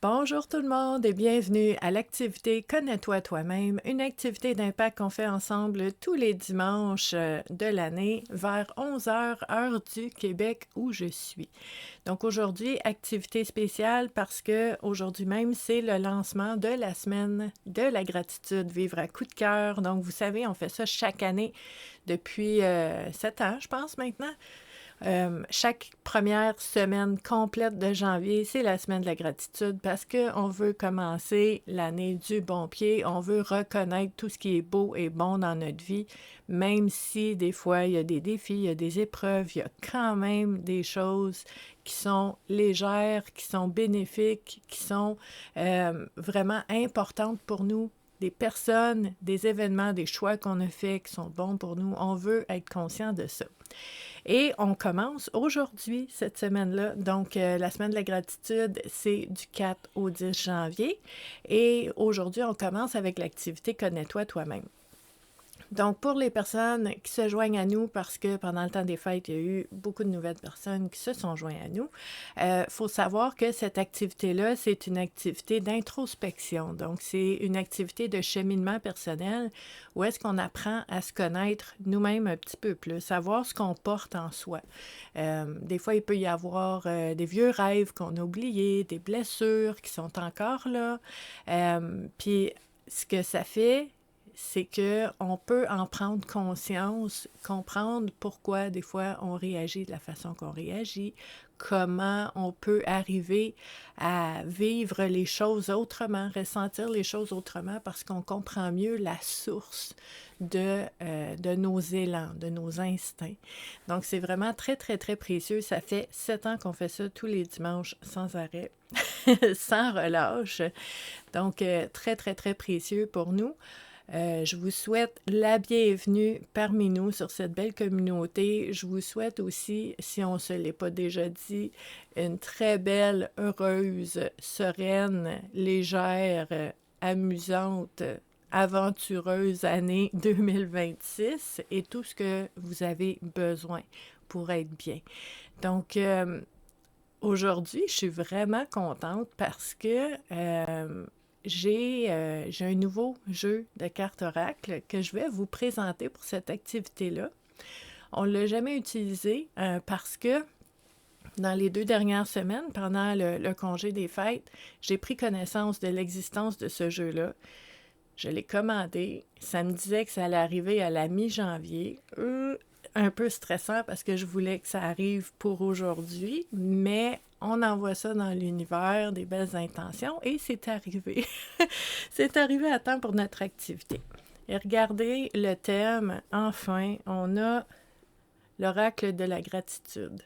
Bonjour tout le monde et bienvenue à l'activité Connais-toi toi-même, une activité d'impact qu'on fait ensemble tous les dimanches de l'année vers 11 heures, heure du Québec où je suis. Donc aujourd'hui, activité spéciale parce que aujourd'hui même, c'est le lancement de la semaine de la gratitude, vivre à coup de cœur. Donc vous savez, on fait ça chaque année depuis 7 ans, je pense maintenant. Chaque première semaine complète de janvier, c'est la semaine de la gratitude parce qu'on veut commencer l'année du bon pied. On veut reconnaître tout ce qui est beau et bon dans notre vie, même si des fois il y a des défis, il y a des épreuves, il y a quand même des choses qui sont légères, qui sont bénéfiques, qui sont vraiment importantes pour nous. Des personnes, des événements, des choix qu'on a faits qui sont bons pour nous. On veut être conscient de ça. Et on commence aujourd'hui, cette semaine-là. Donc, la semaine de la gratitude, c'est du 4 au 10 janvier. Et aujourd'hui, on commence avec l'activité Connais-toi toi-même. Donc, pour les personnes qui se joignent à nous, parce que pendant le temps des fêtes, il y a eu beaucoup de nouvelles personnes qui se sont jointes à nous, faut savoir que cette activité-là, c'est une activité d'introspection. Donc, c'est une activité de cheminement personnel où est-ce qu'on apprend à se connaître nous-mêmes un petit peu plus, savoir ce qu'on porte en soi. Des fois, il peut y avoir des vieux rêves qu'on a oubliés, des blessures qui sont encore là. Puis, ce que ça fait, c'est qu'on peut en prendre conscience, comprendre pourquoi des fois on réagit de la façon qu'on réagit, comment on peut arriver à vivre les choses autrement, ressentir les choses autrement parce qu'on comprend mieux la source de nos élans, de nos instincts. Donc, c'est vraiment très, très, très précieux. Ça fait 7 ans qu'on fait ça tous les dimanches sans arrêt, sans relâche. Donc, très, très, très précieux pour nous. Je vous souhaite la bienvenue parmi nous sur cette belle communauté. Je vous souhaite aussi, si on ne se l'est pas déjà dit, une très belle, heureuse, sereine, légère, amusante, aventureuse année 2026 et tout ce que vous avez besoin pour être bien. Donc, aujourd'hui, je suis vraiment contente parce que j'ai un nouveau jeu de cartes oracle que je vais vous présenter pour cette activité-là. On ne l'a jamais utilisé parce que dans les 2 dernières semaines, pendant le congé des fêtes, j'ai pris connaissance de l'existence de ce jeu-là. Je l'ai commandé. Ça me disait que ça allait arriver à la mi-janvier. Un peu stressant parce que je voulais que ça arrive pour aujourd'hui, mais on envoie ça dans l'univers, des belles intentions, et c'est arrivé. C'est arrivé à temps pour notre activité. Et regardez le thème, enfin, on a l'oracle de la gratitude.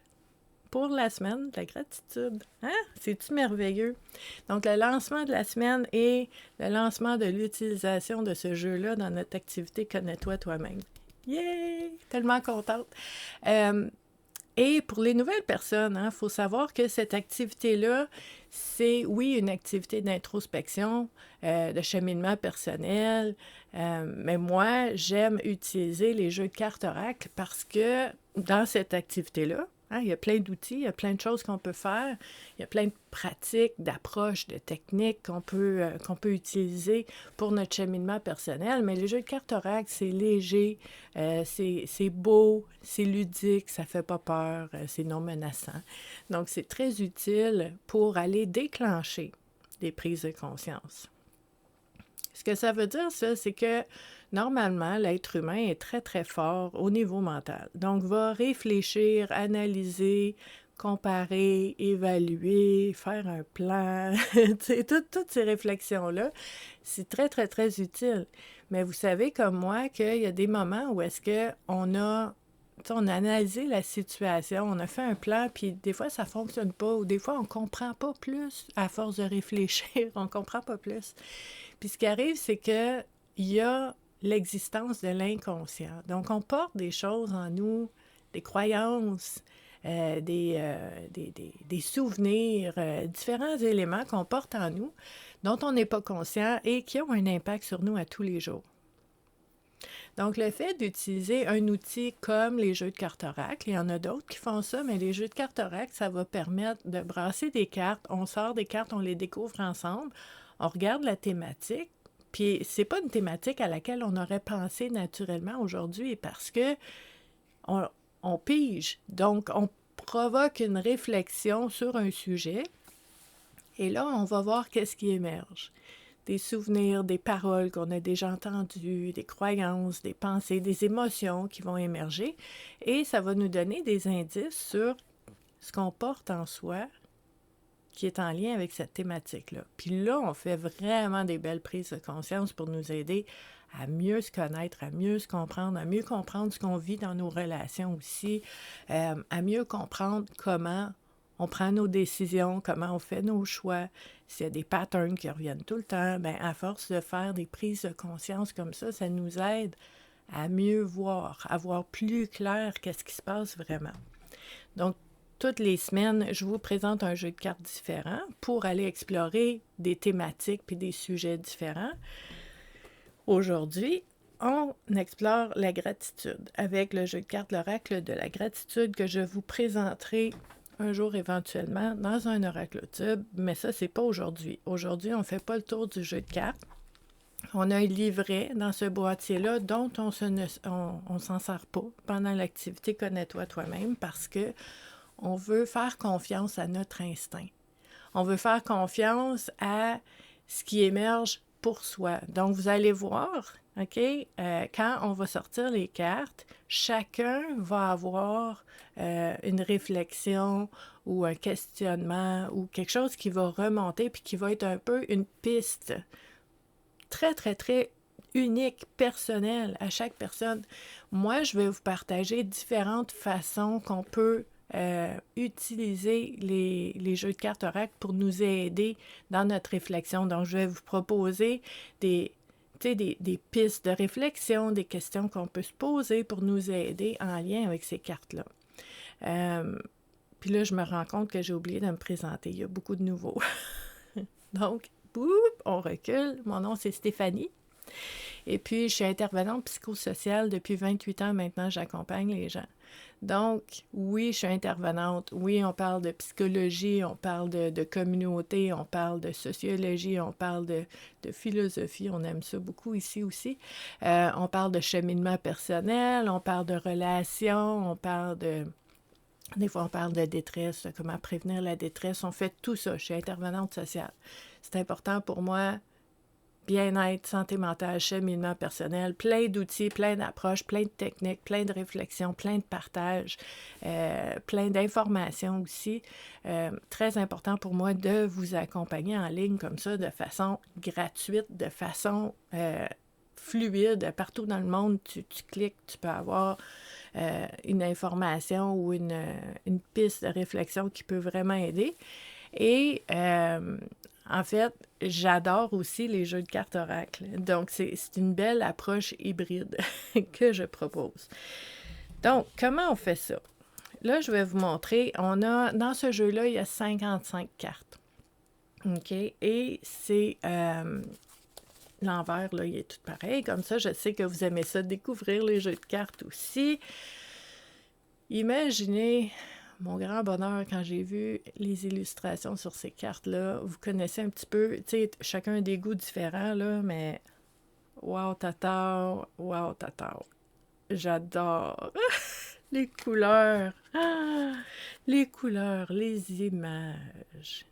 Pour la semaine de la gratitude. Hein? C'est-tu merveilleux? Donc, le lancement de la semaine et le lancement de l'utilisation de ce jeu-là dans notre activité Connais-toi toi-même. Yay! Tellement contente. Et pour les nouvelles personnes, il faut savoir que cette activité-là, c'est, oui, une activité d'introspection, de cheminement personnel, mais moi, j'aime utiliser les jeux de cartes oracle parce que dans cette activité-là, il y a plein d'outils, il y a plein de choses qu'on peut faire, il y a plein de pratiques, d'approches, de techniques qu'on peut utiliser pour notre cheminement personnel, mais les jeux de cartes oracle, c'est léger, c'est beau, c'est ludique, ça fait pas peur, c'est non menaçant. Donc, c'est très utile pour aller déclencher des prises de conscience. Ce que ça veut dire, ça, c'est que normalement, l'être humain est très, très fort au niveau mental. Donc, va réfléchir, analyser, comparer, évaluer, faire un plan, toutes ces réflexions-là, c'est très, très, très utile. Mais vous savez comme moi qu'il y a des moments où est-ce qu'on a on a analysé la situation, on a fait un plan, puis des fois, ça ne fonctionne pas, ou des fois, on ne comprend pas plus à force de réfléchir, on ne comprend pas plus. Puis ce qui arrive, c'est qu'il y a l'existence de l'inconscient. Donc, on porte des choses en nous, des croyances, des souvenirs, différents éléments qu'on porte en nous, dont on n'est pas conscient et qui ont un impact sur nous à tous les jours. Donc, le fait d'utiliser un outil comme les jeux de cartes oracle, il y en a d'autres qui font ça, mais les jeux de cartes oracle, ça va permettre de brasser des cartes. On sort des cartes, on les découvre ensemble, on regarde la thématique, puis c'est pas une thématique à laquelle on aurait pensé naturellement aujourd'hui parce que on, on pige. Donc, on provoque une réflexion sur un sujet et là, on va voir qu'est-ce qui émerge. Des souvenirs, des paroles qu'on a déjà entendues, des croyances, des pensées, des émotions qui vont émerger. Et ça va nous donner des indices sur ce qu'on porte en soi qui est en lien avec cette thématique-là. Puis là, on fait vraiment des belles prises de conscience pour nous aider à mieux se connaître, à mieux se comprendre, à mieux comprendre ce qu'on vit dans nos relations aussi, à mieux comprendre comment on prend nos décisions, comment on fait nos choix. S'il y a des patterns qui reviennent tout le temps, bien, à force de faire des prises de conscience comme ça nous aide à mieux voir, à voir plus clair qu'est-ce qui se passe vraiment. Donc, toutes les semaines, je vous présente un jeu de cartes différent pour aller explorer des thématiques puis des sujets différents. Aujourd'hui, on explore la gratitude avec le jeu de cartes l'oracle de la gratitude que je vous présenterai un jour éventuellement dans un oracle tube, mais ça, c'est pas aujourd'hui. Aujourd'hui, on ne fait pas le tour du jeu de cartes. On a un livret dans ce boîtier-là dont on s'en sert pas pendant l'activité Connais-toi toi-même parce que on veut faire confiance à notre instinct. On veut faire confiance à ce qui émerge pour soi. Donc, vous allez voir, OK, quand on va sortir les cartes, chacun va avoir une réflexion ou un questionnement ou quelque chose qui va remonter puis qui va être un peu une piste très, très, très unique, personnelle à chaque personne. Moi, je vais vous partager différentes façons qu'on peut utiliser les jeux de cartes oracle pour nous aider dans notre réflexion. Donc, je vais vous proposer des pistes de réflexion, des questions qu'on peut se poser pour nous aider en lien avec ces cartes-là. Puis là, je me rends compte que j'ai oublié de me présenter. Il y a beaucoup de nouveaux. Donc, boum, on recule. Mon nom, c'est Stéphanie. Et puis, je suis intervenante psychosociale depuis 28 ans maintenant. J'accompagne les gens. Donc, oui, je suis intervenante. Oui, on parle de psychologie, on parle de communauté, on parle de sociologie, on parle de philosophie. On aime ça beaucoup ici aussi. On parle de cheminement personnel, on parle de relations, on parle de... Des fois, on parle de détresse, de comment prévenir la détresse. On fait tout ça. Je suis intervenante sociale. C'est important pour moi. Bien-être, santé mentale, cheminement personnel, plein d'outils, plein d'approches, plein de techniques, plein de réflexions, plein de partages, plein d'informations aussi. Très important pour moi de vous accompagner en ligne comme ça, de façon gratuite, de façon fluide. Partout dans le monde, tu cliques, tu peux avoir une information ou une piste de réflexion qui peut vraiment aider. Et en fait, j'adore aussi les jeux de cartes oracle. Donc, c'est une belle approche hybride que je propose. Donc, comment on fait ça? Là, je vais vous montrer. Dans ce jeu-là, il y a 55 cartes. OK? Et c'est... l'envers, là, il est tout pareil. Comme ça, je sais que vous aimez ça, découvrir les jeux de cartes aussi. Imaginez mon grand bonheur quand j'ai vu les illustrations sur ces cartes-là. Vous connaissez un petit peu, tu sais, chacun a des goûts différents, là, mais wow, tata, wow, tata. J'adore les couleurs. Les couleurs, les images.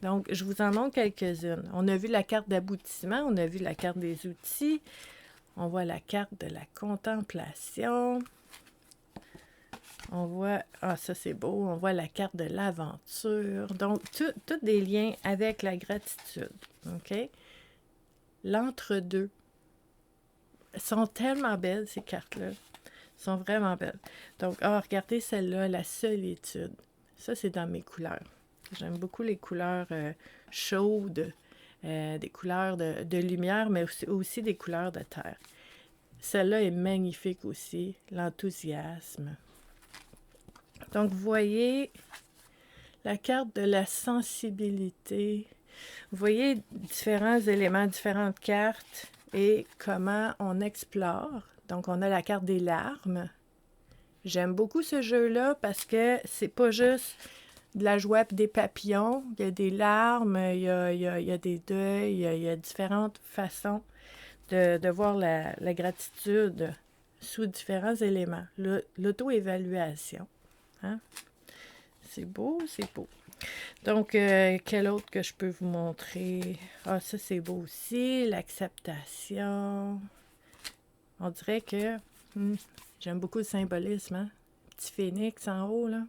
Donc, je vous en montre quelques-unes. On a vu la carte d'aboutissement, on a vu la carte des outils, on voit la carte de la contemplation. On voit, ça c'est beau, on voit la carte de l'aventure. Donc, tous des liens avec la gratitude. OK? L'entre-deux. Elles sont tellement belles, ces cartes-là. Elles sont vraiment belles. Donc, regardez celle-là, la solitude. Ça, c'est dans mes couleurs. J'aime beaucoup les couleurs chaudes, des couleurs de lumière, mais aussi des couleurs de terre. Celle-là est magnifique aussi, l'enthousiasme. Donc, vous voyez la carte de la sensibilité. Vous voyez différents éléments, différentes cartes et comment on explore. Donc, on a la carte des larmes. J'aime beaucoup ce jeu-là parce que c'est pas juste de la joie et des papillons. Il y a des larmes, il y a des deuils, il y a différentes façons de voir la gratitude sous différents éléments. L'auto-évaluation. Hein? C'est beau, c'est beau. Donc, quel autre que je peux vous montrer? Ah, ça, c'est beau aussi. L'acceptation. On dirait que j'aime beaucoup le symbolisme. Hein? Petit phénix en haut, là.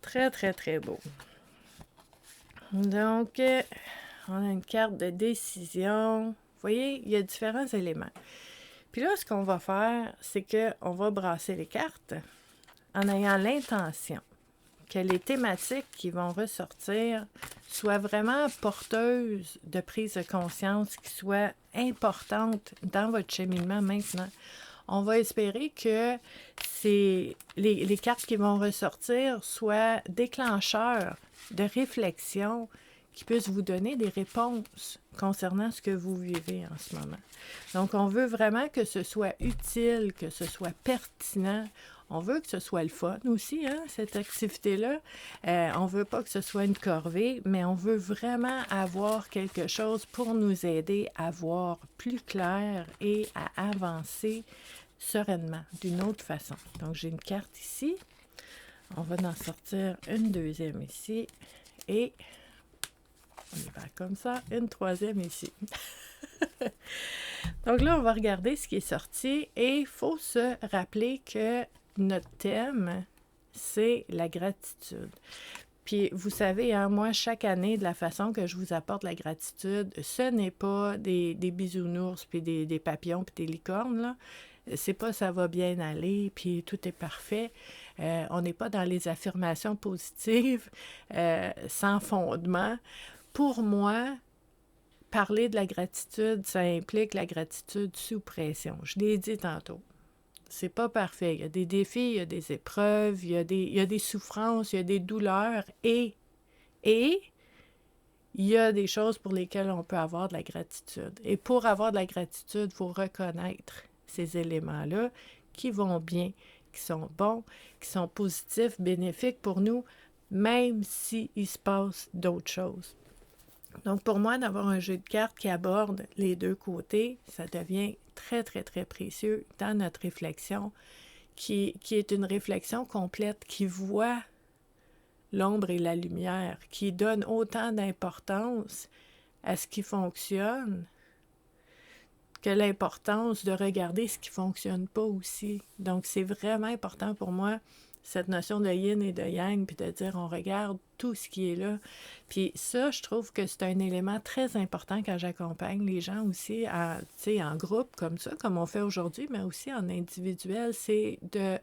Très, très, très beau. Donc, on a une carte de décision. Vous voyez, il y a différents éléments. Puis là, ce qu'on va faire, c'est qu'on va brasser les cartes en ayant l'intention que les thématiques qui vont ressortir soient vraiment porteuses de prise de conscience, qui soient importantes dans votre cheminement maintenant. On va espérer que les cartes qui vont ressortir soient déclencheurs de réflexion qui puissent vous donner des réponses concernant ce que vous vivez en ce moment. Donc, on veut vraiment que ce soit utile, que ce soit pertinent. On veut que ce soit le fun aussi, hein, cette activité-là. On ne veut pas que ce soit une corvée, mais on veut vraiment avoir quelque chose pour nous aider à voir plus clair et à avancer sereinement, d'une autre façon. Donc, j'ai une carte ici. On va en sortir une deuxième ici. Et on y va comme ça, une troisième ici. Donc là, on va regarder ce qui est sorti et il faut se rappeler que notre thème, c'est la gratitude. Puis, vous savez, hein, moi, chaque année, de la façon que je vous apporte la gratitude, ce n'est pas des bisounours, puis des papillons, puis des licornes, là. C'est pas ça va bien aller, puis tout est parfait. On n'est pas dans les affirmations positives, sans fondement. Pour moi, parler de la gratitude, ça implique la gratitude sous pression. Je l'ai dit tantôt. C'est pas parfait. Il y a des défis, il y a des épreuves, il y a des souffrances, il y a des douleurs et il y a des choses pour lesquelles on peut avoir de la gratitude. Et pour avoir de la gratitude, il faut reconnaître ces éléments-là qui vont bien, qui sont bons, qui sont positifs, bénéfiques pour nous, même s'il se passe d'autres choses. Donc, pour moi, d'avoir un jeu de cartes qui aborde les deux côtés, ça devient très, très, très précieux dans notre réflexion, qui est une réflexion complète, qui voit l'ombre et la lumière, qui donne autant d'importance à ce qui fonctionne que l'importance de regarder ce qui ne fonctionne pas aussi. Donc, c'est vraiment important pour moi, cette notion de yin et de yang, puis de dire on regarde tout ce qui est là. Puis ça, je trouve que c'est un élément très important quand j'accompagne les gens aussi, en groupe comme ça, comme on fait aujourd'hui, mais aussi en individuel, c'est de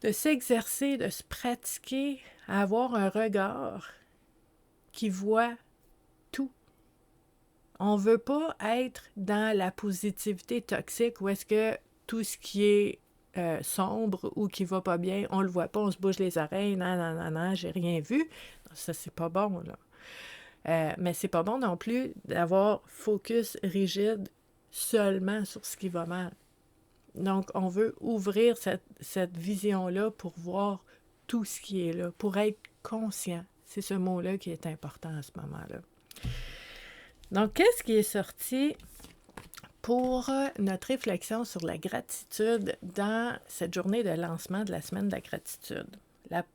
s'exercer, de se pratiquer à avoir un regard qui voit tout. On ne veut pas être dans la positivité toxique où est-ce que tout ce qui est sombre ou qui va pas bien, on le voit pas, on se bouge les oreilles, non, j'ai rien vu. Ça, c'est pas bon, là. Mais c'est pas bon non plus d'avoir focus rigide seulement sur ce qui va mal. Donc, on veut ouvrir cette vision-là pour voir tout ce qui est là, pour être conscient. C'est ce mot-là qui est important à ce moment-là. Donc, qu'est-ce qui est sorti pour notre réflexion sur la gratitude dans cette journée de lancement de la semaine de la gratitude? La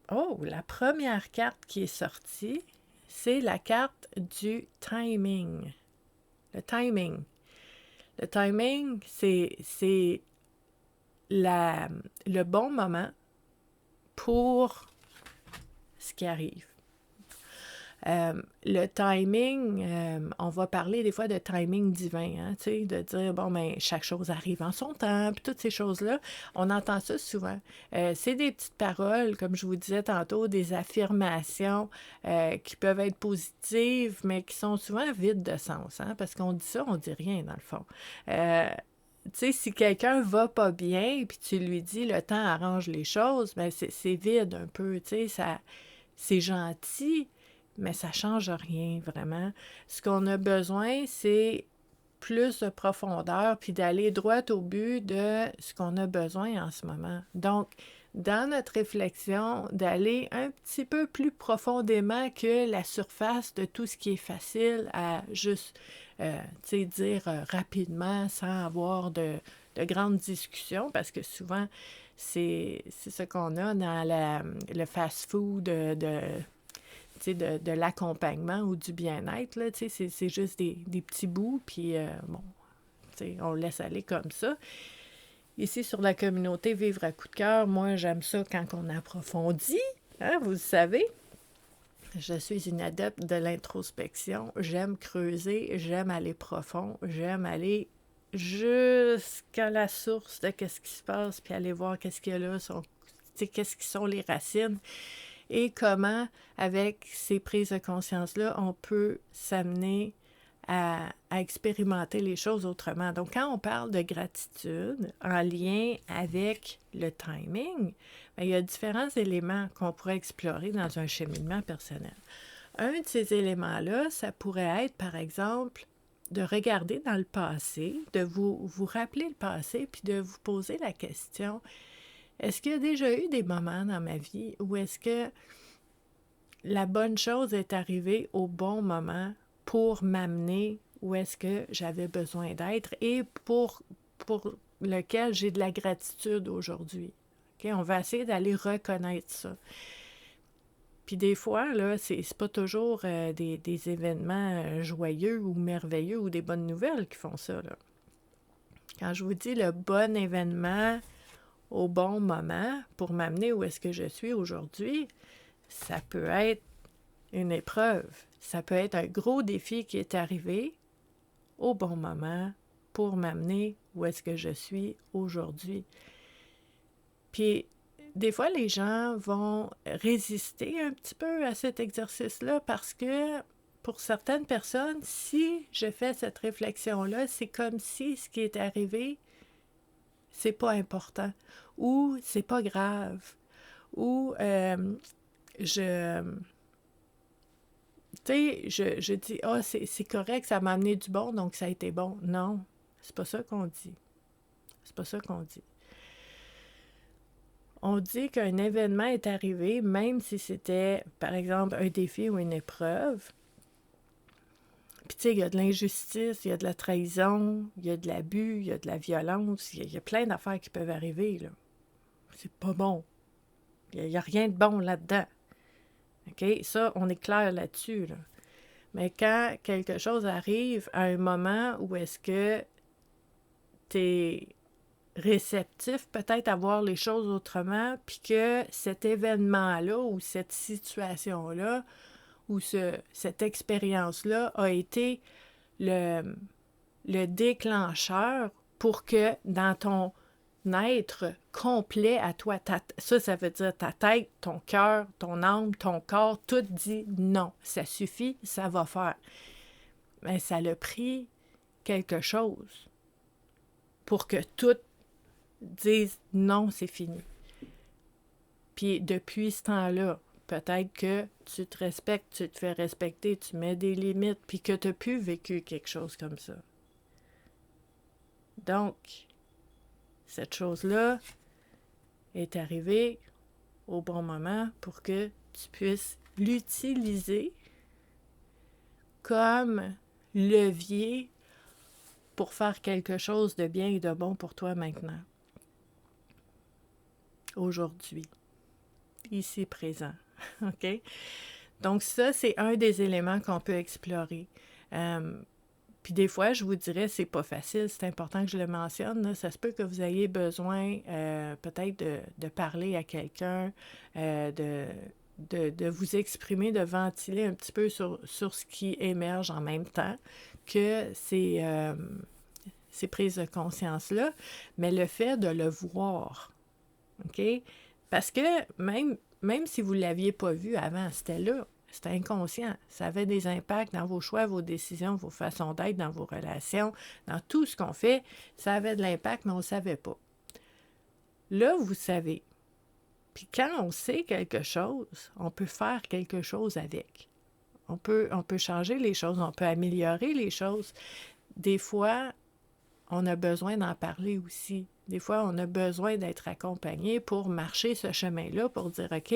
première carte qui est sortie, c'est la carte du timing. Le timing. Le timing, c'est le bon moment pour ce qui arrive. Le timing, on va parler des fois de timing divin, hein, de dire, bon, ben, chaque chose arrive en son temps, puis toutes ces choses-là, on entend ça souvent. C'est des petites paroles, comme je vous disais tantôt, des affirmations qui peuvent être positives, mais qui sont souvent vides de sens, hein, parce qu'on dit ça, on dit rien, dans le fond. Si quelqu'un va pas bien, puis tu lui dis, le temps arrange les choses, ben c'est vide un peu, ça, c'est gentil, mais ça ne change rien vraiment. Ce qu'on a besoin, c'est plus de profondeur, puis d'aller droit au but de ce qu'on a besoin en ce moment. Donc, dans notre réflexion, d'aller un petit peu plus profondément que la surface de tout ce qui est facile à juste, dire rapidement sans avoir de grandes discussions, parce que souvent, c'est ce qu'on a dans le fast-food de l'accompagnement ou du bien-être. C'est juste des petits bouts, puis on laisse aller comme ça. Ici, sur la communauté Vivre à coup de cœur, moi, j'aime ça quand on approfondit, hein, vous le savez. Je suis une adepte de l'introspection. J'aime creuser, j'aime aller profond, j'aime aller jusqu'à la source de qu'est-ce qui se passe, puis aller voir qu'est-ce qu'il y a là, qu'est-ce qui sont les racines et comment, avec ces prises de conscience-là, on peut s'amener à expérimenter les choses autrement. Donc, quand on parle de gratitude en lien avec le timing, bien, il y a différents éléments qu'on pourrait explorer dans un cheminement personnel. Un de ces éléments-là, ça pourrait être, par exemple, de regarder dans le passé, de vous rappeler le passé, puis de vous poser la question, est-ce qu'il y a déjà eu des moments dans ma vie où est-ce que la bonne chose est arrivée au bon moment pour m'amener où est-ce que j'avais besoin d'être et pour lequel j'ai de la gratitude aujourd'hui. Okay? On va essayer d'aller reconnaître ça. Puis des fois, là, c'est pas toujours des événements joyeux ou merveilleux ou des bonnes nouvelles qui font ça, là. Quand je vous dis le bon événement au bon moment pour m'amener où est-ce que je suis aujourd'hui, ça peut être une épreuve. Ça peut être un gros défi qui est arrivé au bon moment pour m'amener où est-ce que je suis aujourd'hui. Puis, des fois, les gens vont résister un petit peu à cet exercice-là parce que, pour certaines personnes, si je fais cette réflexion-là, c'est comme si ce qui est arrivé, c'est pas important ou c'est pas grave ou je dis, c'est correct, ça m'a amené du bon, donc ça a été bon. Non, c'est pas ça qu'on dit. C'est pas ça qu'on dit. On dit qu'un événement est arrivé, même si c'était, par exemple, un défi ou une épreuve. Puis, tu sais, il y a de l'injustice, il y a de la trahison, il y a de l'abus, il y a de la violence, il y a plein d'affaires qui peuvent arriver, là. C'est pas bon. Il n'y a rien de bon là-dedans. OK? Ça, on est clair là-dessus, là. Mais quand quelque chose arrive à un moment où est-ce que tu es réceptif peut-être à voir les choses autrement, puis que cet événement-là ou cette situation-là ou cette expérience-là a été le déclencheur pour que dans ton être complet à toi, ça veut dire ta tête, ton cœur, ton âme, ton corps, tout dit non, ça suffit, ça va faire. Mais ça a pris quelque chose pour que tout dise non, c'est fini. Puis depuis ce temps-là, peut-être que tu te respectes, tu te fais respecter, tu mets des limites, puis que tu n'as plus vécu quelque chose comme ça. Donc, cette chose-là est arrivée au bon moment pour que tu puisses l'utiliser comme levier pour faire quelque chose de bien et de bon pour toi maintenant. Aujourd'hui. Ici présent. OK? Donc ça, c'est un des éléments qu'on peut explorer. Puis des fois, je vous dirais, c'est pas facile, c'est important que je le mentionne. Là. Ça se peut que vous ayez besoin peut-être de parler à quelqu'un, de vous exprimer, de ventiler un petit peu sur ce qui émerge en même temps que ces prises de conscience-là, mais le fait de le voir, OK? Parce que même si vous ne l'aviez pas vu avant, c'était là, c'était inconscient. Ça avait des impacts dans vos choix, vos décisions, vos façons d'être, dans vos relations, dans tout ce qu'on fait. Ça avait de l'impact, mais on ne savait pas. Là, vous savez. Puis quand on sait quelque chose, on peut faire quelque chose avec. On peut changer les choses, on peut améliorer les choses. Des fois, on a besoin d'en parler aussi. Des fois, on a besoin d'être accompagné pour marcher ce chemin-là, pour dire, OK,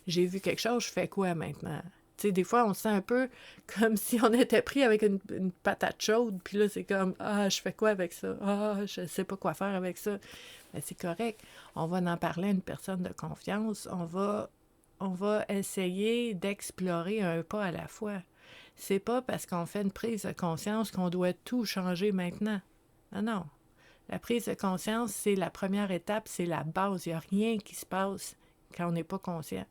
j'ai vu quelque chose, je fais quoi maintenant? Tu sais, des fois, on se sent un peu comme si on était pris avec une patate chaude, puis là, c'est comme, ah, je fais quoi avec ça? Ah, je sais pas quoi faire avec ça. Mais c'est correct. On va en parler à une personne de confiance. On va essayer d'explorer un pas à la fois. C'est pas parce qu'on fait une prise de conscience qu'on doit tout changer maintenant. Non, non. La prise de conscience, c'est la première étape, c'est la base. Il n'y a rien qui se passe quand on n'est pas conscient.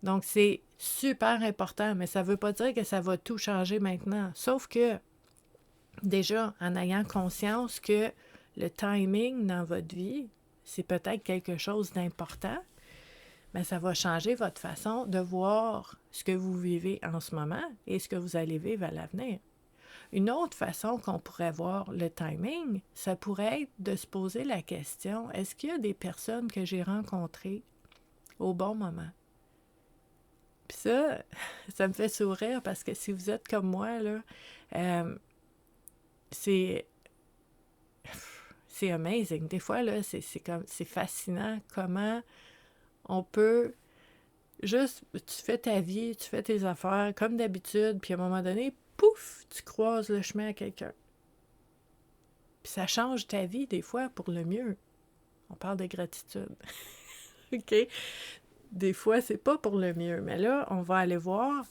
Donc, c'est super important, mais ça ne veut pas dire que ça va tout changer maintenant. Sauf que, déjà, en ayant conscience que le timing dans votre vie, c'est peut-être quelque chose d'important, mais ça va changer votre façon de voir ce que vous vivez en ce moment et ce que vous allez vivre à l'avenir. Une autre façon qu'on pourrait voir le timing, ça pourrait être de se poser la question, est-ce qu'il y a des personnes que j'ai rencontrées au bon moment? Puis ça me fait sourire parce que si vous êtes comme moi, là, c'est amazing. Des fois, là, c'est fascinant comment on peut juste, tu fais ta vie, tu fais tes affaires comme d'habitude, puis à un moment donné, pouf, tu croises le chemin à quelqu'un. Puis ça change ta vie des fois pour le mieux. On parle de gratitude. OK? Des fois, c'est pas pour le mieux. Mais là, on va aller voir,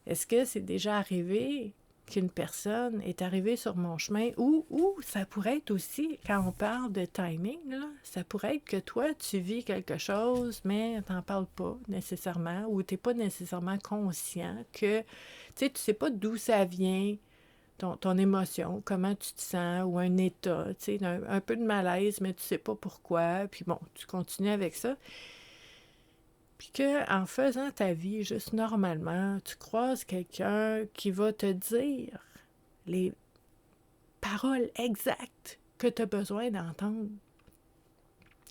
est-ce que c'est déjà arrivé qu'une personne est arrivée sur mon chemin ou ça pourrait être aussi, quand on parle de timing, là, ça pourrait être que toi, tu vis quelque chose, mais t'en parles pas nécessairement ou t'es pas nécessairement conscient que, tu sais pas d'où ça vient, ton émotion, comment tu te sens, ou un état, tu sais, un peu de malaise, mais tu sais pas pourquoi, puis bon, tu continues avec ça. Puis qu'en faisant ta vie juste normalement, tu croises quelqu'un qui va te dire les paroles exactes que tu as besoin d'entendre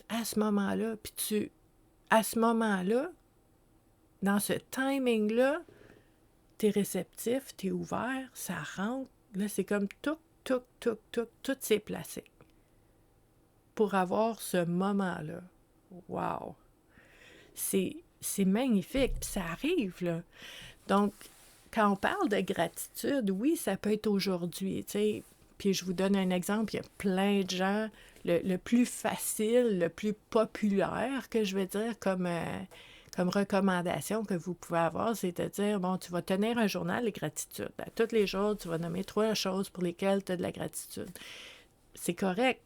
à ce moment-là, puis à ce moment-là, dans ce timing-là, t'es réceptif, t'es ouvert, ça rentre. Là, c'est comme tout s'est placé pour avoir ce moment-là. Wow! C'est magnifique, puis ça arrive, là. Donc, quand on parle de gratitude, oui, ça peut être aujourd'hui, tu sais. Puis je vous donne un exemple, il y a plein de gens, le plus facile, le plus populaire, que je vais dire, comme recommandation que vous pouvez avoir, c'est de dire, bon, tu vas tenir un journal de gratitude. À tous les jours, tu vas nommer 3 choses pour lesquelles tu as de la gratitude. C'est correct.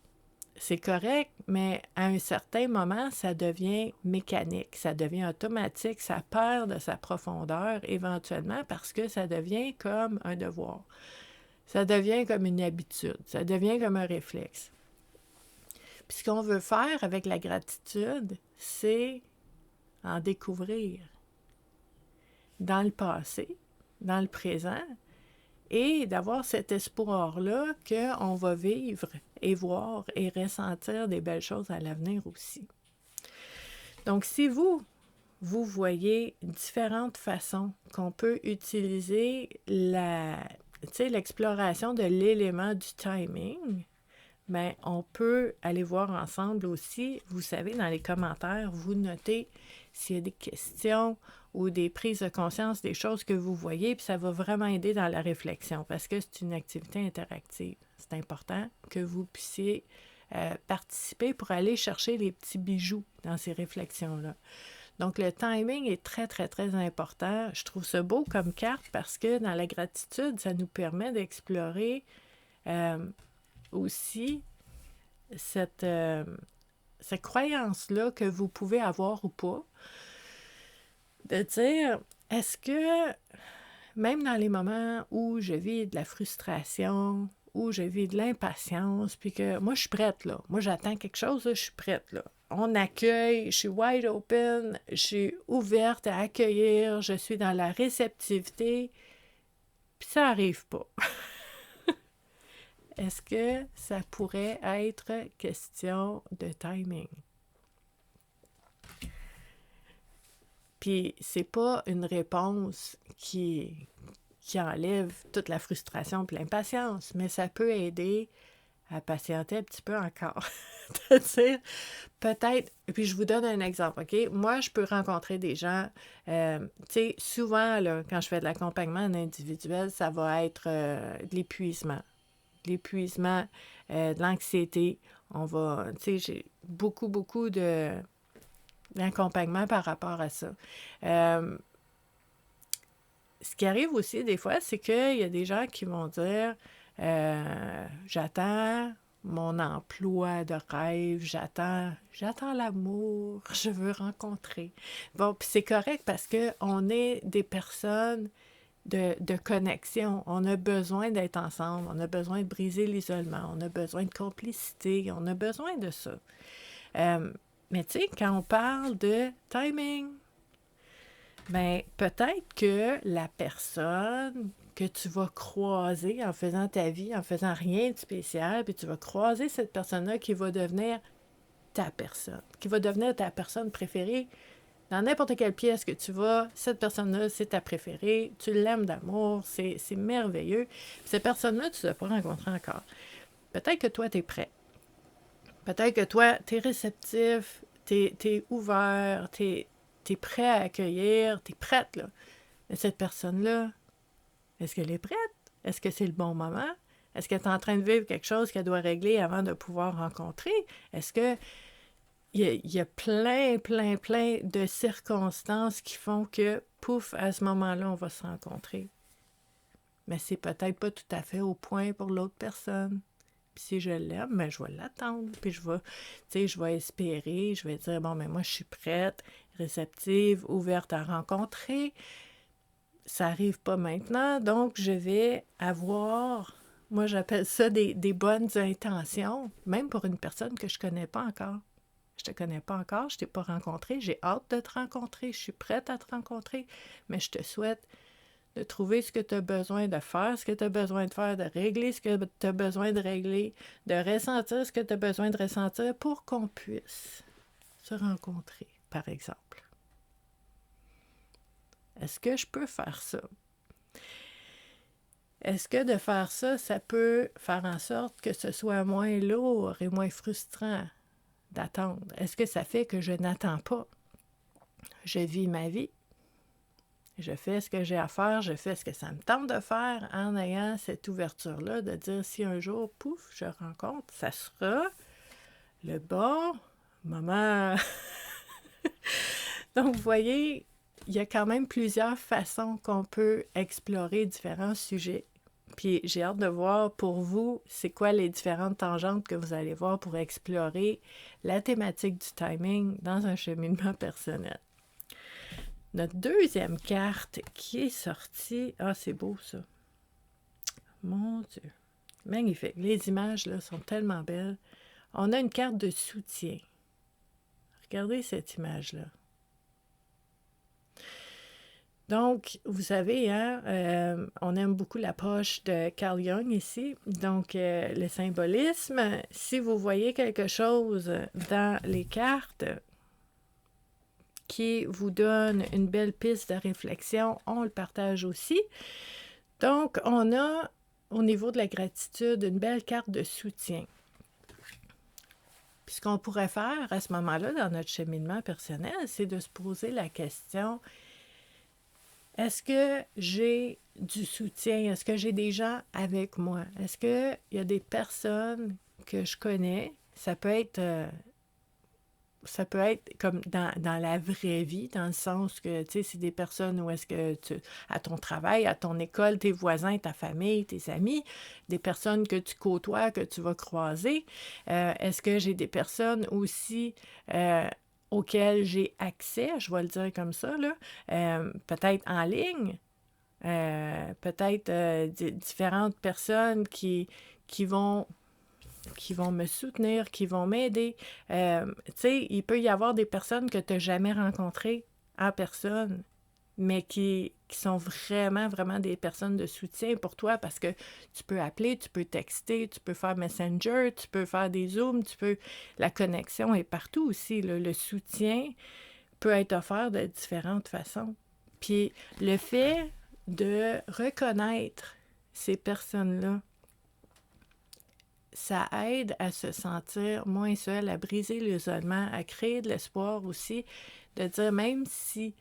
C'est correct, mais à un certain moment, ça devient mécanique, ça devient automatique, ça perd de sa profondeur éventuellement parce que ça devient comme un devoir. Ça devient comme une habitude, ça devient comme un réflexe. Puis ce qu'on veut faire avec la gratitude, c'est en découvrir dans le passé, dans le présent, et d'avoir cet espoir-là qu'on va vivre et voir et ressentir des belles choses à l'avenir aussi. Donc, si vous voyez différentes façons qu'on peut utiliser l'exploration de l'élément du timing, bien, on peut aller voir ensemble aussi, vous savez, dans les commentaires, vous notez s'il y a des questions ou des prises de conscience, des choses que vous voyez, puis ça va vraiment aider dans la réflexion parce que c'est une activité interactive. C'est important que vous puissiez participer pour aller chercher les petits bijoux dans ces réflexions-là. Donc, le timing est très, très, très important. Je trouve ça beau comme carte parce que dans la gratitude, ça nous permet d'explorer aussi cette croyance-là que vous pouvez avoir ou pas, de dire, est-ce que même dans les moments où je vis de la frustration, où je vis de l'impatience, puis que moi, je suis prête, là. Moi, j'attends quelque chose, là, je suis prête, là. On accueille, je suis wide open, je suis ouverte à accueillir, je suis dans la réceptivité, puis ça n'arrive pas. Est-ce que ça pourrait être question de timing? Puis c'est pas une réponse qui enlève toute la frustration et l'impatience, mais ça peut aider à patienter un petit peu encore. C'est-à-dire, peut-être, puis je vous donne un exemple, OK? Moi, je peux rencontrer des gens, tu sais, souvent, là, quand je fais de l'accompagnement en individuel, ça va être de l'épuisement. De l'épuisement, de l'anxiété. On va, tu sais, j'ai beaucoup d'accompagnement par rapport à ça. Ce qui arrive aussi des fois, c'est qu'il y a des gens qui vont dire j'attends mon emploi de rêve, j'attends l'amour, je veux rencontrer. Bon, puis c'est correct parce qu'on est des personnes de connexion. On a besoin d'être ensemble, on a besoin de briser l'isolement, on a besoin de complicité, on a besoin de ça. Mais tu sais, quand on parle de timing, bien, peut-être que la personne que tu vas croiser en faisant ta vie, en faisant rien de spécial, puis tu vas croiser cette personne-là qui va devenir ta personne, qui va devenir ta personne préférée. Dans n'importe quelle pièce que tu vas, cette personne-là, c'est ta préférée, tu l'aimes d'amour, c'est merveilleux. Puis cette personne-là, tu ne l'as pas rencontrée encore. Peut-être que toi, tu es prêt. Peut-être que toi, tu es réceptif, tu es ouvert, tu es prêt à accueillir, tu es prête, là. Mais cette personne-là, est-ce qu'elle est prête? Est-ce que c'est le bon moment? Est-ce qu'elle est en train de vivre quelque chose qu'elle doit régler avant de pouvoir rencontrer? Est-ce que il y a plein de circonstances qui font que, pouf, à ce moment-là, on va se rencontrer. Mais c'est peut-être pas tout à fait au point pour l'autre personne. Puis si je l'aime, ben, je vais l'attendre. Puis je vais espérer, je vais dire, bon, mais moi, je suis prête, réceptive, ouverte à rencontrer. Ça n'arrive pas maintenant, donc je vais avoir, moi, j'appelle ça des bonnes intentions, même pour une personne que je ne connais pas encore. Je te connais pas encore, je t'ai pas rencontré, j'ai hâte de te rencontrer, je suis prête à te rencontrer, mais je te souhaite de trouver ce que tu as besoin de faire, ce que tu as besoin de faire, de régler ce que tu as besoin de régler, de ressentir ce que tu as besoin de ressentir pour qu'on puisse se rencontrer, par exemple. Est-ce que je peux faire ça? Est-ce que de faire ça, ça peut faire en sorte que ce soit moins lourd et moins frustrant d'attendre? Est-ce que ça fait que je n'attends pas? Je vis ma vie. Je fais ce que j'ai à faire, je fais ce que ça me tente de faire en ayant cette ouverture-là de dire si un jour, pouf, je rencontre, ça sera le bon moment. Donc, vous voyez, il y a quand même plusieurs façons qu'on peut explorer différents sujets. Puis j'ai hâte de voir pour vous, c'est quoi les différentes tangentes que vous allez voir pour explorer la thématique du timing dans un cheminement personnel. Notre deuxième carte qui est sortie... Ah, c'est beau ça. Mon Dieu. Magnifique. Les images là sont tellement belles. On a une carte de soutien. Regardez cette image-là. Donc, vous savez, hein, on aime beaucoup l'approche de Carl Jung ici. Donc, le symbolisme, si vous voyez quelque chose dans les cartes qui vous donne une belle piste de réflexion, on le partage aussi. Donc, on a, au niveau de la gratitude, une belle carte de soutien. Puis ce qu'on pourrait faire à ce moment-là, dans notre cheminement personnel, c'est de se poser la question... Est-ce que j'ai du soutien? Est-ce que j'ai des gens avec moi? Est-ce qu'il y a des personnes que je connais? Ça peut être comme dans la vraie vie, dans le sens que, tu sais, c'est des personnes où est-ce que à ton travail, à ton école, tes voisins, ta famille, tes amis, des personnes que tu côtoies, que tu vas croiser. Est-ce que j'ai des personnes aussi... auxquels j'ai accès, je vais le dire comme ça, là, peut-être en ligne, peut-être différentes personnes qui vont me soutenir, qui vont m'aider. Tu sais, il peut y avoir des personnes que tu n'as jamais rencontrées en personne, mais qui sont vraiment des personnes de soutien pour toi parce que tu peux appeler, tu peux texter, tu peux faire Messenger, tu peux faire des Zooms, la connexion est partout aussi. Là. Le soutien peut être offert de différentes façons. Puis le fait de reconnaître ces personnes-là, ça aide à se sentir moins seul, à briser l'isolement, à créer de l'espoir aussi, de dire même si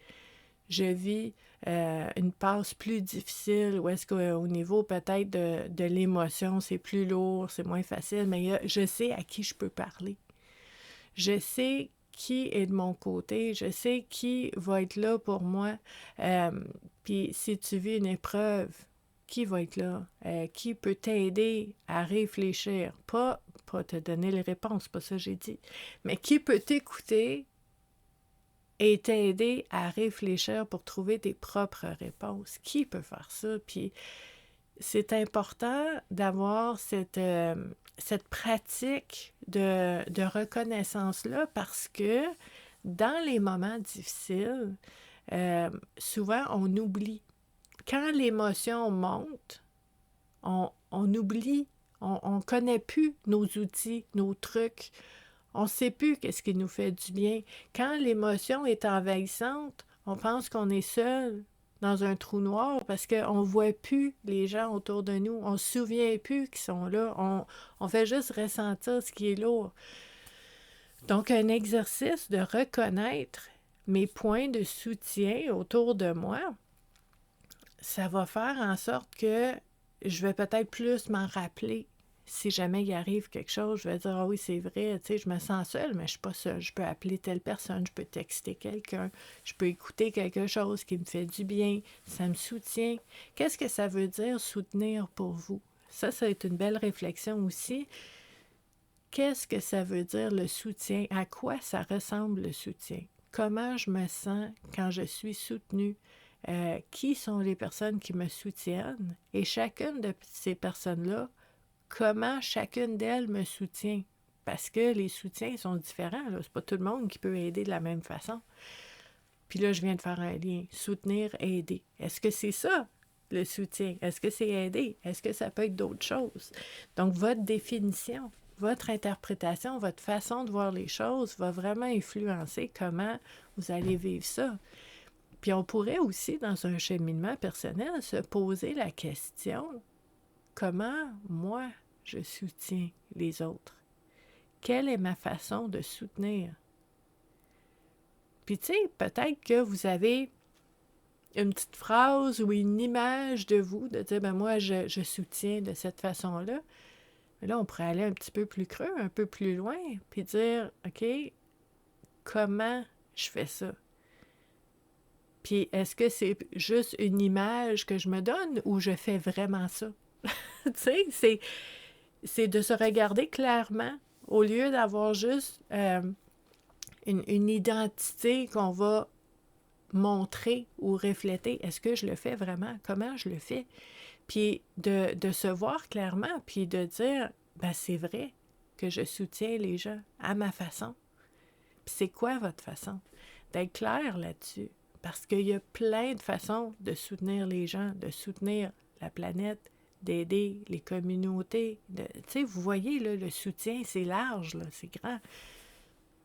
je vis une passe plus difficile, ou est-ce qu'au niveau peut-être de l'émotion, c'est plus lourd, c'est moins facile, mais je sais à qui je peux parler. Je sais qui est de mon côté, je sais qui va être là pour moi. Puis si tu vis une épreuve, qui va être là? Qui peut t'aider à réfléchir? Pas te donner les réponses, pas ça que j'ai dit, mais qui peut t'écouter et t'aider à réfléchir pour trouver tes propres réponses? Qui peut faire ça? Puis c'est important d'avoir cette pratique de reconnaissance-là parce que dans les moments difficiles, souvent on oublie. Quand l'émotion monte, on oublie, on ne connaît plus nos outils, nos trucs, on ne sait plus qu'est-ce qui nous fait du bien. Quand l'émotion est envahissante, on pense qu'on est seul dans un trou noir parce qu'on ne voit plus les gens autour de nous. On ne se souvient plus qu'ils sont là. On fait juste ressentir ce qui est lourd. Donc, un exercice de reconnaître mes points de soutien autour de moi, ça va faire en sorte que je vais peut-être plus m'en rappeler. Si jamais il arrive quelque chose, je vais dire « Ah oui, c'est vrai, tu sais, je me sens seule, mais je ne suis pas seule. Je peux appeler telle personne, je peux texter quelqu'un, je peux écouter quelque chose qui me fait du bien, ça me soutient. » Qu'est-ce que ça veut dire soutenir pour vous? Ça va être une belle réflexion aussi. Qu'est-ce que ça veut dire le soutien? À quoi ça ressemble le soutien? Comment je me sens quand je suis soutenue? Qui sont les personnes qui me soutiennent? Et chacune de ces personnes-là, comment chacune d'elles me soutient? Parce que les soutiens sont différents. C'est pas tout le monde qui peut aider de la même façon. Puis là, je viens de faire un lien. Soutenir, aider. Est-ce que c'est ça, le soutien? Est-ce que c'est aider? Est-ce que ça peut être d'autres choses? Donc, votre définition, votre interprétation, votre façon de voir les choses va vraiment influencer comment vous allez vivre ça. Puis on pourrait aussi, dans un cheminement personnel, se poser la question, comment moi je soutiens les autres? Quelle est ma façon de soutenir? Puis tu sais, peut-être que vous avez une petite phrase ou une image de vous, de dire, ben moi je soutiens de cette façon-là. Mais là, on pourrait aller un petit peu plus creux, un peu plus loin, puis dire, OK, comment je fais ça? Puis est-ce que c'est juste une image que je me donne ou je fais vraiment ça? Tu sais, c'est de se regarder clairement au lieu d'avoir juste une identité qu'on va montrer ou refléter. Est-ce que je le fais vraiment? Comment je le fais? Puis de se voir clairement, puis de dire, ben c'est vrai que je soutiens les gens à ma façon. Puis c'est quoi votre façon? D'être clair là-dessus. Parce qu'il y a plein de façons de soutenir les gens, de soutenir la planète, d'aider les communautés. Tu sais, vous voyez, là, le soutien, c'est large, là, c'est grand.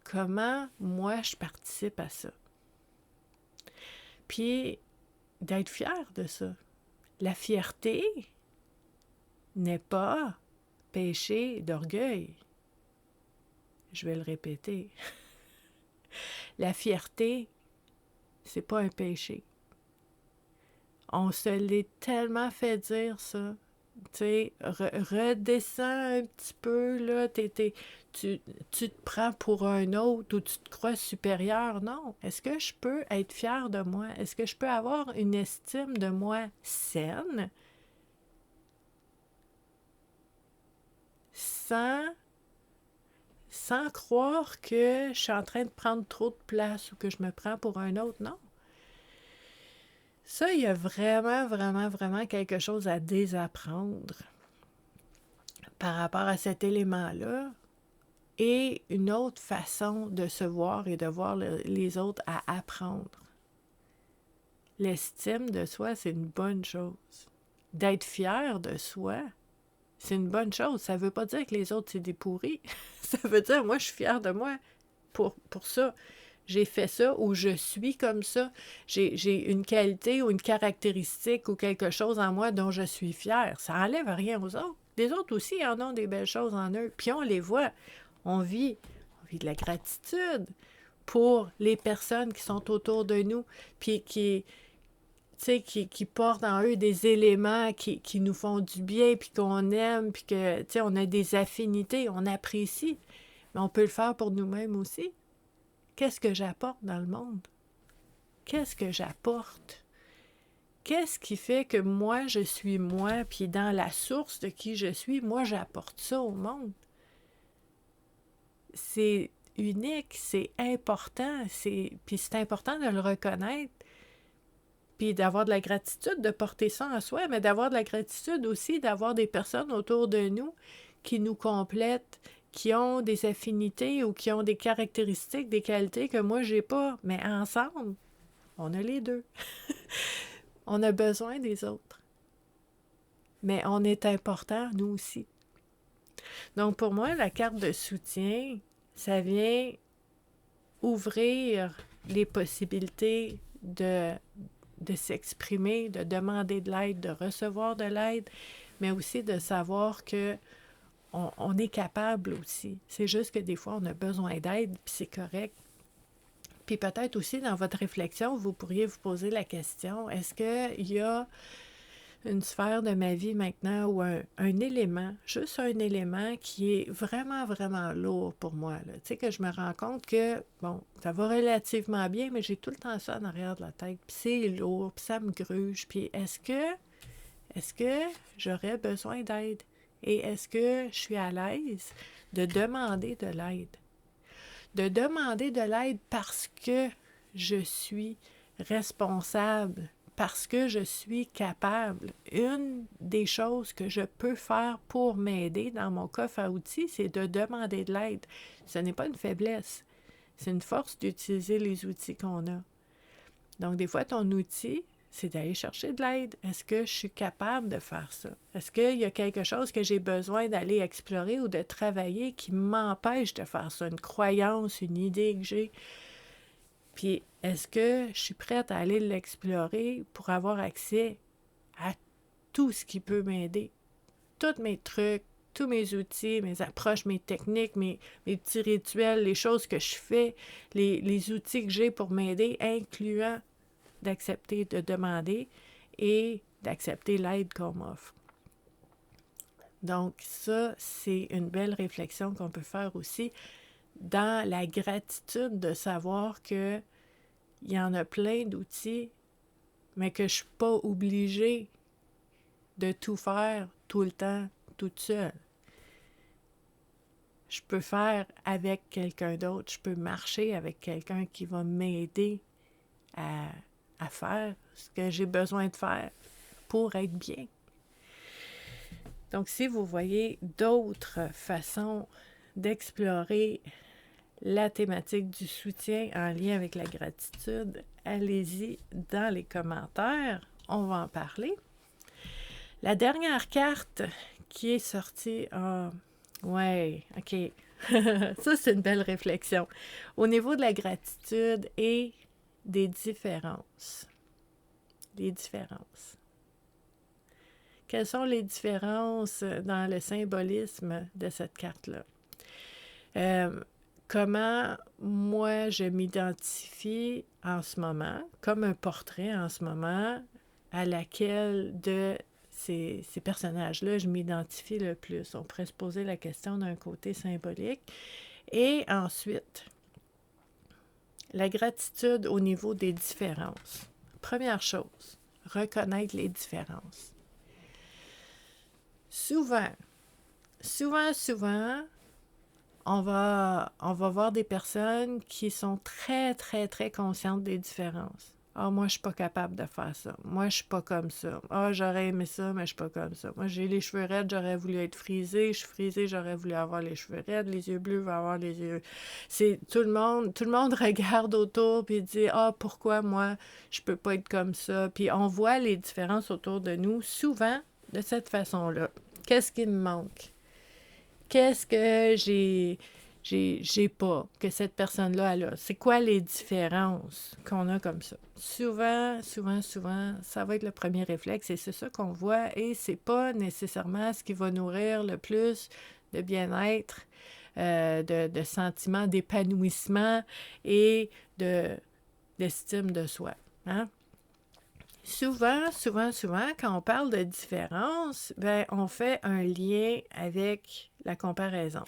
Comment, moi, je participe à ça? Puis, d'être fier de ça. La fierté n'est pas péché d'orgueil. Je vais le répéter. La fierté, c'est pas un péché. On se l'est tellement fait dire, ça. Tu sais, redescends un petit peu, là, tu te prends pour un autre ou tu te crois supérieur. Non. Est-ce que je peux être fière de moi? Est-ce que je peux avoir une estime de moi saine sans croire que je suis en train de prendre trop de place ou que je me prends pour un autre? Non. Ça, il y a vraiment, vraiment, vraiment quelque chose à désapprendre par rapport à cet élément-là et une autre façon de se voir et de voir les autres à apprendre. L'estime de soi, c'est une bonne chose. D'être fier de soi, c'est une bonne chose. Ça ne veut pas dire que les autres, c'est des pourris. Ça veut dire, moi, je suis fière de moi pour ça. j'ai fait ça ou je suis comme ça. J'ai une qualité ou une caractéristique ou quelque chose en moi dont je suis fière. Ça enlève rien aux autres. Les autres aussi en ont des belles choses en eux. Puis on les voit. On vit de la gratitude pour les personnes qui sont autour de nous, puis qui portent en eux des éléments qui nous font du bien, puis qu'on aime, puis que, on a des affinités, on apprécie. Mais on peut le faire pour nous-mêmes aussi. Qu'est-ce que j'apporte dans le monde? Qu'est-ce que j'apporte? Qu'est-ce qui fait que moi, je suis moi, puis dans la source de qui je suis, moi, j'apporte ça au monde? C'est unique, c'est important, puis c'est important de le reconnaître, puis d'avoir de la gratitude, de porter ça en soi, mais d'avoir de la gratitude aussi, d'avoir des personnes autour de nous qui nous complètent, qui ont des affinités ou qui ont des caractéristiques, des qualités que moi, j'ai pas. Mais ensemble, on a les deux. On a besoin des autres. Mais on est important, nous aussi. Donc, pour moi, la carte de soutien, ça vient ouvrir les possibilités de s'exprimer, de demander de l'aide, de recevoir de l'aide, mais aussi de savoir que on est capable aussi. C'est juste que des fois, on a besoin d'aide, puis c'est correct. Puis peut-être aussi, dans votre réflexion, vous pourriez vous poser la question, est-ce qu'il y a une sphère de ma vie maintenant ou un élément, juste un élément qui est vraiment, vraiment lourd pour moi, là. Tu sais, que je me rends compte que, bon, ça va relativement bien, mais j'ai tout le temps ça en arrière de la tête, puis c'est lourd, puis ça me gruge, puis est-ce que j'aurais besoin d'aide? Et est-ce que je suis à l'aise de demander de l'aide? De demander de l'aide parce que je suis responsable, parce que je suis capable. Une des choses que je peux faire pour m'aider dans mon coffre à outils, c'est de demander de l'aide. Ce n'est pas une faiblesse, c'est une force d'utiliser les outils qu'on a. Donc, des fois, ton outil, c'est d'aller chercher de l'aide. Est-ce que je suis capable de faire ça? Est-ce qu'il y a quelque chose que j'ai besoin d'aller explorer ou de travailler qui m'empêche de faire ça? Une croyance, une idée que j'ai? Puis, est-ce que je suis prête à aller l'explorer pour avoir accès à tout ce qui peut m'aider? Tous mes trucs, tous mes outils, mes approches, mes techniques, mes petits rituels, les choses que je fais, les outils que j'ai pour m'aider, incluant d'accepter de demander et d'accepter l'aide qu'on m'offre. Donc ça, c'est une belle réflexion qu'on peut faire aussi dans la gratitude de savoir que il y en a plein d'outils, mais que je ne suis pas obligée de tout faire tout le temps, toute seule. Je peux faire avec quelqu'un d'autre, je peux marcher avec quelqu'un qui va m'aider à faire ce que j'ai besoin de faire pour être bien. Donc, si vous voyez d'autres façons d'explorer la thématique du soutien en lien avec la gratitude, allez-y dans les commentaires, on va en parler. La dernière carte qui est sortie, ouais, ok, ça c'est une belle réflexion. Au niveau de la gratitude et des différences. Les différences. Quelles sont les différences dans le symbolisme de cette carte-là? Comment moi je m'identifie en ce moment, comme un portrait en ce moment, à laquelle de ces personnages-là je m'identifie le plus. On pourrait se poser la question d'un côté symbolique. Et ensuite, la gratitude au niveau des différences. Première chose, reconnaître les différences. Souvent, on va voir des personnes qui sont très, très, très conscientes des différences. Ah, moi, je suis pas capable de faire ça. Moi, je suis pas comme ça. Ah, j'aurais aimé ça, mais je suis pas comme ça. Moi, j'ai les cheveux raides, j'aurais voulu être frisée. Je suis frisée, j'aurais voulu avoir les cheveux raides. Les yeux bleus, je vais avoir les yeux... C'est tout le monde regarde autour puis dit, ah, pourquoi moi, je peux pas être comme ça? Puis on voit les différences autour de nous, souvent, de cette façon-là. Qu'est-ce qui me manque? Qu'est-ce que j'ai pas, que cette personne-là, elle a. C'est quoi les différences qu'on a comme ça? Souvent, ça va être le premier réflexe et c'est ça qu'on voit et c'est pas nécessairement ce qui va nourrir le plus de bien-être, de sentiments d'épanouissement et d'estime de soi. Hein? Souvent, quand on parle de différence, ben, on fait un lien avec la comparaison.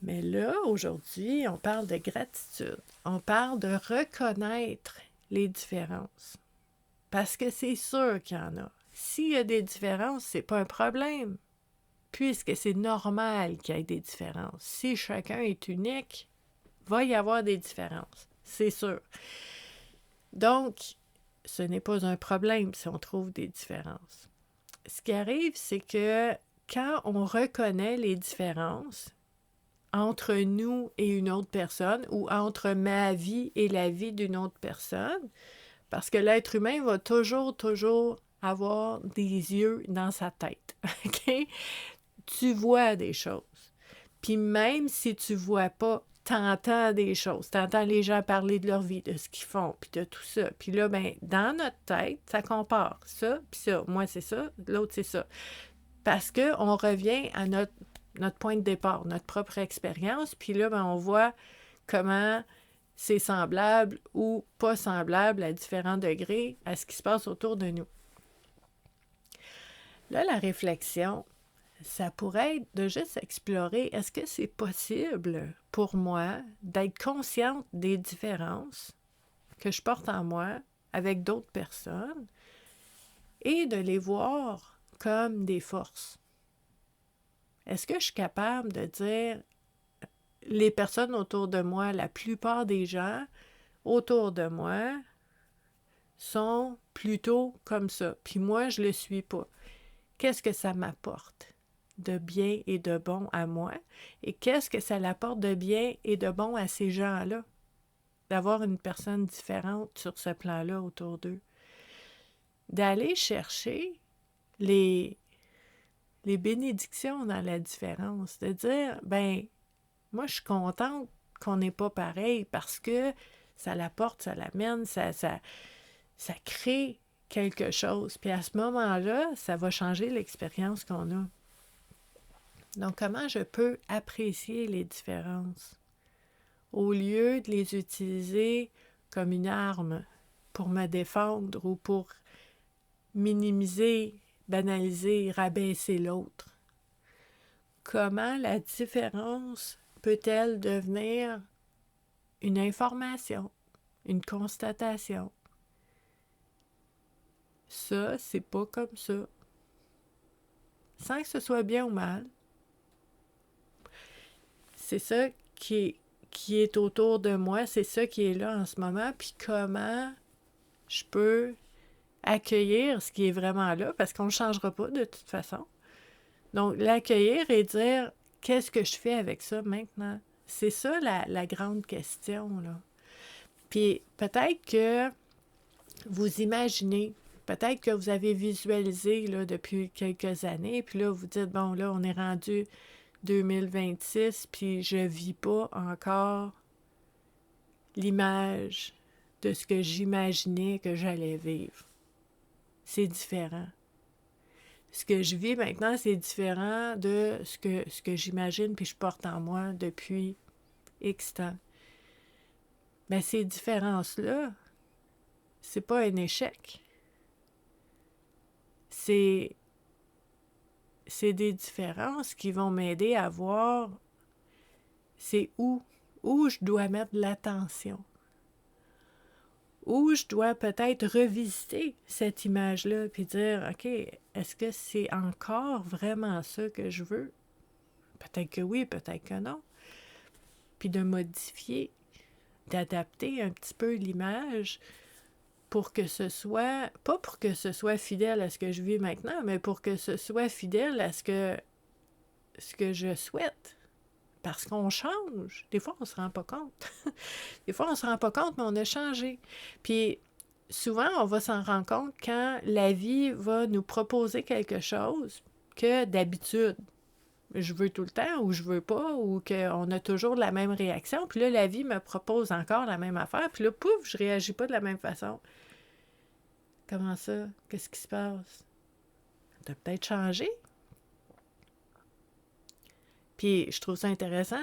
Mais là, aujourd'hui, on parle de gratitude. On parle de reconnaître les différences. Parce que c'est sûr qu'il y en a. S'il y a des différences, c'est pas un problème. Puisque c'est normal qu'il y ait des différences. Si chacun est unique, va y avoir des différences. C'est sûr. Donc, ce n'est pas un problème si on trouve des différences. Ce qui arrive, c'est que quand on reconnaît les différences entre nous et une autre personne ou entre ma vie et la vie d'une autre personne, parce que l'être humain va toujours avoir des yeux dans sa tête. OK? Tu vois des choses. Puis même si tu vois pas, t'entends des choses. T'entends les gens parler de leur vie, de ce qu'ils font, puis de tout ça. Puis là, ben, dans notre tête, ça compare ça, puis ça. Moi, c'est ça, l'autre, c'est ça. Parce qu'on revient à notre point de départ, notre propre expérience, puis là, ben, on voit comment c'est semblable ou pas semblable à différents degrés à ce qui se passe autour de nous. Là, la réflexion, ça pourrait être de juste explorer, est-ce que c'est possible pour moi d'être consciente des différences que je porte en moi avec d'autres personnes et de les voir comme des forces? Est-ce que je suis capable de dire, les personnes autour de moi, la plupart des gens autour de moi sont plutôt comme ça, puis moi, je ne le suis pas. Qu'est-ce que ça m'apporte de bien et de bon à moi? Et qu'est-ce que ça l'apporte de bien et de bon à ces gens-là? D'avoir une personne différente sur ce plan-là autour d'eux. D'aller chercher les bénédictions dans la différence. De dire, ben, moi, je suis contente qu'on n'est pas pareil parce que ça l'apporte, ça l'amène, ça crée quelque chose. Puis à ce moment-là, ça va changer l'expérience qu'on a. Donc, comment je peux apprécier les différences au lieu de les utiliser comme une arme pour me défendre ou pour minimiser, banaliser, rabaisser l'autre? Comment la différence peut-elle devenir une information, une constatation? Ça, c'est pas comme ça. Sans que ce soit bien ou mal. C'est ça qui est autour de moi, c'est ça qui est là en ce moment, puis comment je peux accueillir ce qui est vraiment là, parce qu'on ne changera pas de toute façon. Donc, l'accueillir et dire, qu'est-ce que je fais avec ça maintenant? C'est ça la grande question, là. Puis peut-être que vous imaginez, peut-être que vous avez visualisé là, depuis quelques années, puis là, vous dites, bon, là, on est rendu 2026, puis je vis pas encore l'image de ce que j'imaginais que j'allais vivre. C'est différent. Ce que je vis maintenant, c'est différent de ce que j'imagine puis je porte en moi depuis X temps. Mais ces différences-là, c'est pas un échec. C'est des différences qui vont m'aider à voir c'est où je dois mettre l'attention. Où je dois peut-être revisiter cette image-là puis dire, OK, est-ce que c'est encore vraiment ça que je veux? Peut-être que oui, peut-être que non. Puis de modifier, d'adapter un petit peu l'image pour que ce soit, pas pour que ce soit fidèle à ce que je vis maintenant, mais pour que ce soit fidèle à ce que je souhaite. Parce qu'on change. Des fois, on ne se rend pas compte. Des fois, on ne se rend pas compte, mais on a changé. Puis, souvent, on va s'en rendre compte quand la vie va nous proposer quelque chose que d'habitude, je veux tout le temps ou je veux pas ou qu'on a toujours la même réaction. Puis là, la vie me propose encore la même affaire. Puis là, pouf, je réagis pas de la même façon. Comment ça? Qu'est-ce qui se passe? T'as peut-être changé? Puis je trouve ça intéressant,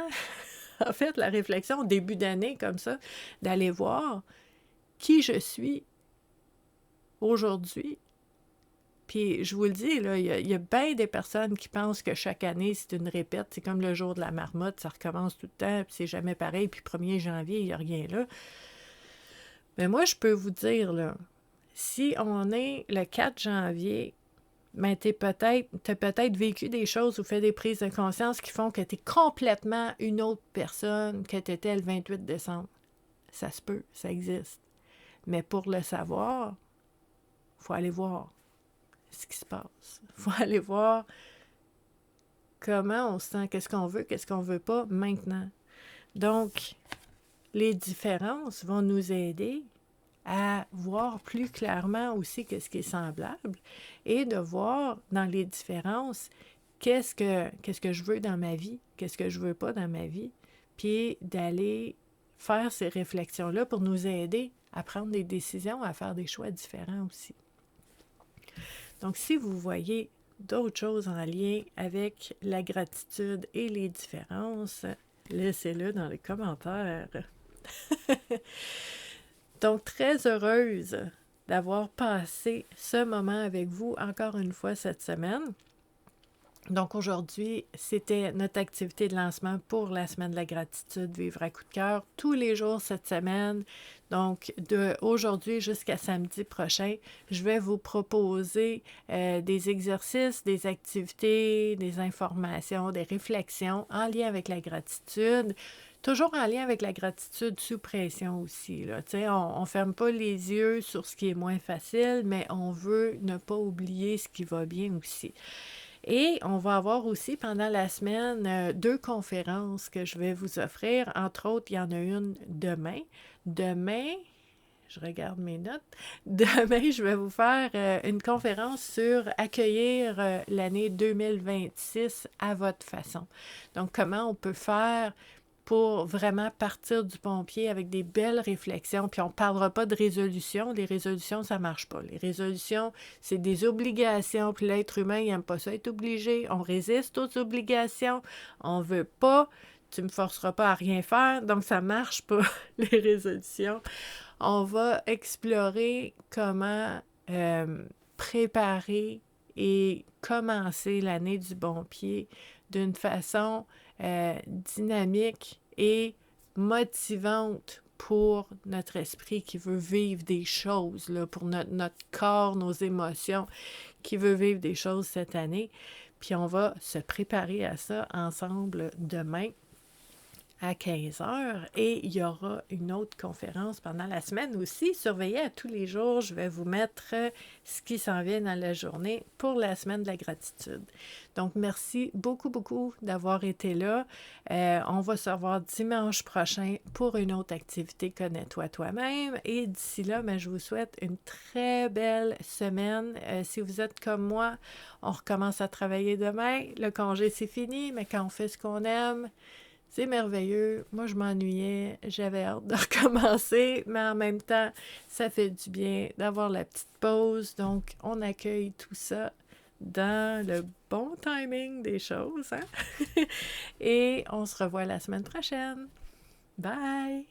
en fait, la réflexion au début d'année comme ça, d'aller voir qui je suis aujourd'hui. Puis je vous le dis, là, il y a bien des personnes qui pensent que chaque année, c'est une répète. C'est comme le jour de la marmotte, ça recommence tout le temps, puis c'est jamais pareil, puis 1er janvier, il n'y a rien là. Mais moi, je peux vous dire, là, si on est le 4 janvier, ben t'as peut-être vécu des choses ou fait des prises de conscience qui font que tu es complètement une autre personne que tu étais le 28 décembre. Ça se peut, ça existe. Mais pour le savoir, il faut aller voir ce qui se passe. Il faut aller voir comment on se sent, qu'est-ce qu'on veut pas maintenant. Donc, les différences vont nous aider à voir plus clairement aussi qu'est-ce qui est semblable et de voir dans les différences qu'est-ce que je veux dans ma vie, qu'est-ce que je veux pas dans ma vie, puis d'aller faire ces réflexions-là pour nous aider à prendre des décisions, à faire des choix différents aussi. Donc, si vous voyez d'autres choses en lien avec la gratitude et les différences, laissez-le dans les commentaires. Donc, très heureuse d'avoir passé ce moment avec vous encore une fois cette semaine. Donc, aujourd'hui, c'était notre activité de lancement pour la semaine de la gratitude, vivre à coup de cœur, tous les jours cette semaine. Donc, de aujourd'hui jusqu'à samedi prochain, je vais vous proposer des exercices, des activités, des informations, des réflexions en lien avec la gratitude. Toujours en lien avec la gratitude sous pression aussi. Là. On ne ferme pas les yeux sur ce qui est moins facile, mais on veut ne pas oublier ce qui va bien aussi. Et on va avoir aussi pendant la semaine 2 conférences que je vais vous offrir. Entre autres, il y en a une demain. Demain, je regarde mes notes. Demain, je vais vous faire une conférence sur accueillir l'année 2026 à votre façon. Donc, comment on peut faire pour vraiment partir du pompier avec des belles réflexions. Puis on ne parlera pas de résolution. Les résolutions, ça ne marche pas. Les résolutions, c'est des obligations. Puis l'être humain, il n'aime pas ça être obligé. On résiste aux obligations. On ne veut pas. Tu ne me forceras pas à rien faire. Donc, ça ne marche pas, les résolutions. On va explorer comment préparer et commencer l'année du bon pied d'une façon dynamique et motivante pour notre esprit qui veut vivre des choses, là, pour notre corps, nos émotions, qui veut vivre des choses cette année. Puis on va se préparer à ça ensemble demain à 15h et il y aura une autre conférence pendant la semaine aussi. Surveillez à tous les jours, je vais vous mettre ce qui s'en vient dans la journée pour la semaine de la gratitude. Donc, merci beaucoup, beaucoup d'avoir été là. On va se revoir dimanche prochain pour une autre activité Connais-toi toi-même. Et d'ici là, je vous souhaite une très belle semaine. Si vous êtes comme moi, on recommence à travailler demain. Le congé, c'est fini, mais quand on fait ce qu'on aime, c'est merveilleux. Moi, je m'ennuyais. J'avais hâte de recommencer, mais en même temps, ça fait du bien d'avoir la petite pause. Donc, on accueille tout ça dans le bon timing des choses. Hein? Et on se revoit la semaine prochaine. Bye!